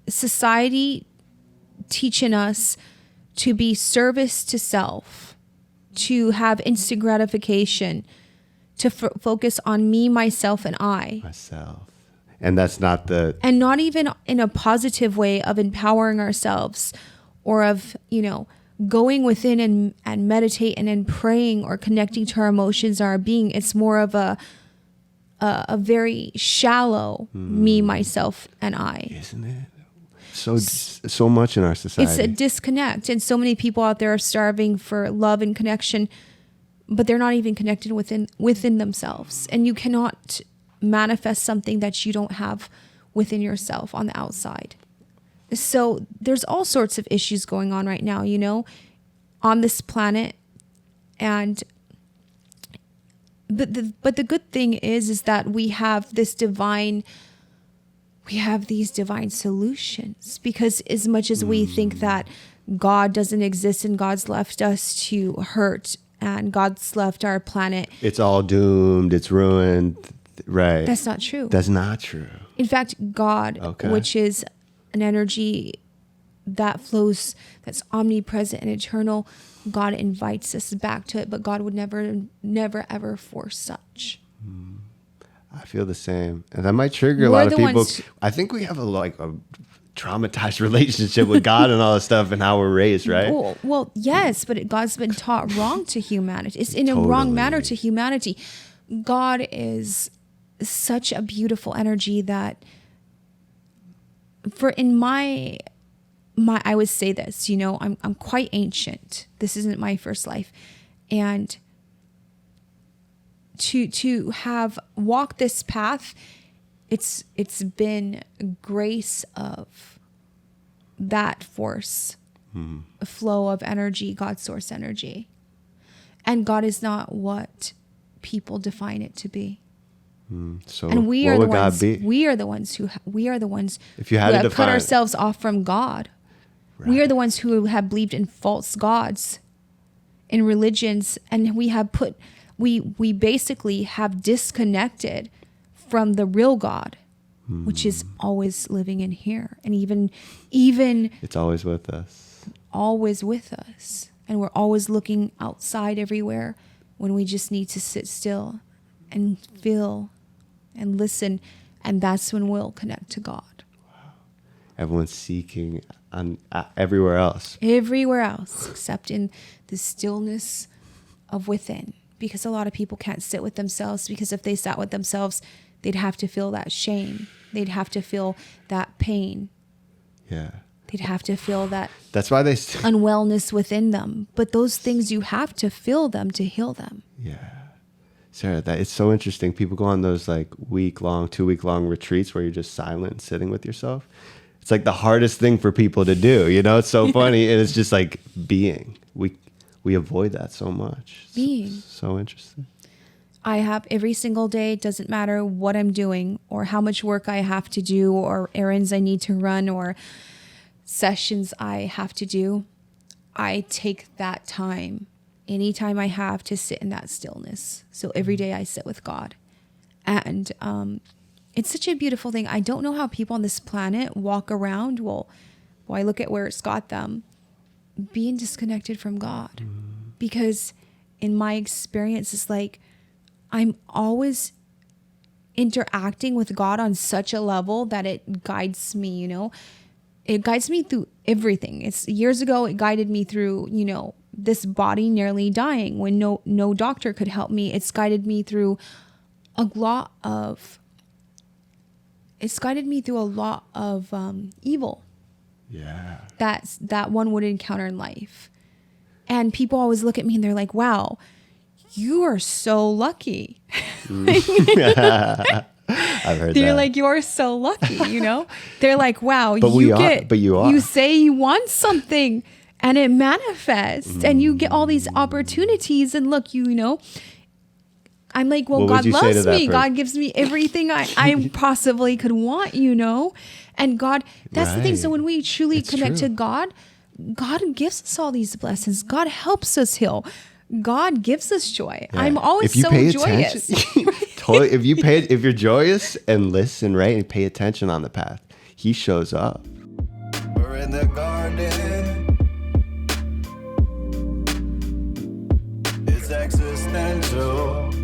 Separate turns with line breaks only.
society teaching us to be service to self, to have instant gratification, to focus on me, myself, and I.
Myself. And that's not
and not even in a positive way of empowering ourselves or of, going within and meditating and praying or connecting to our emotions, our being. It's more of a very shallow me, myself, and I.
Isn't it? So much in our society.
It's a disconnect. And so many people out there are starving for love and connection, but they're not even connected within themselves. And you cannot manifest something that you don't have within yourself on the outside. So there's all sorts of issues going on right now, on this planet. And but the good thing is that we have these divine solutions, because as much as we think that God doesn't exist and God's left us to hurt and God's left our planet,
it's all doomed, it's ruined, right?
That's not true.
That's not true.
In fact, God, which is an energy that flows, that's omnipresent and eternal, God invites us back to it, but God would never, ever force such.
I feel the same. And that might trigger a lot of people. I think we have a traumatized relationship with God and all this stuff and how we're raised, right?
Well, yes, but God's been taught wrong to humanity. It's in a wrong manner to humanity. God is such a beautiful energy that I would say this, I'm quite ancient. This isn't my first life. And to have walked this path, it's been grace of that force, a flow of energy, God's source energy. And God is not what people define it to be.
So
and we
what
are
would
the
God
ones.
be?
We are the ones who
if you had to
have
define
cut ourselves off from God.
Right.
We are the ones who have believed in false gods, in religions, and we basically have disconnected from the real God, which is always living in here, and even
it's always with us.
Always with us, and we're always looking outside everywhere when we just need to sit still and feel and listen, and that's when we'll connect to God.
Wow. Everyone's seeking on everywhere else
except in the stillness of within, because a lot of people can't sit with themselves, because if they sat with themselves, they'd have to feel that shame, they'd have to feel that pain, they'd have to feel that's
why they
unwellness within them. But those things, you have to feel them to heal them.
Sarah, that it's so interesting. People go on those 2-week-long retreats where you're just silent and sitting with yourself. It's like the hardest thing for people to do. It's so funny. And it's just like being. We avoid that so much.
Being.
So interesting.
I have every single day, it doesn't matter what I'm doing or how much work I have to do or errands I need to run or sessions I have to do. I take that time, anytime I have, to sit in that stillness. So every day I sit with God. And it's such a beautiful thing. I don't know how people on this planet walk around. Well, I look at where it's got them, being disconnected from God. Because in my experience, it's like I'm always interacting with God on such a level that it guides me, It guides me through everything. It's years ago, it guided me through, this body nearly dying when no doctor could help me. It's guided me through a lot of evil.
Yeah.
That one would encounter in life. And people always look at me and they're like, wow, you are so lucky.
I've heard
They're
that.
like, you're so lucky, They're like, wow,
but you are.
You say you want something and it manifests and you get all these opportunities and look, I'm like, well, God loves me. God gives me everything I possibly could want, And God, that's the thing. So when we truly connect to God, God gives us all these blessings. God helps us heal. God gives us joy. Yeah. I'm always so joyous.
Totally. If you're joyous and listen, right, and pay attention on the path, He shows up.
in the garden. It's existential.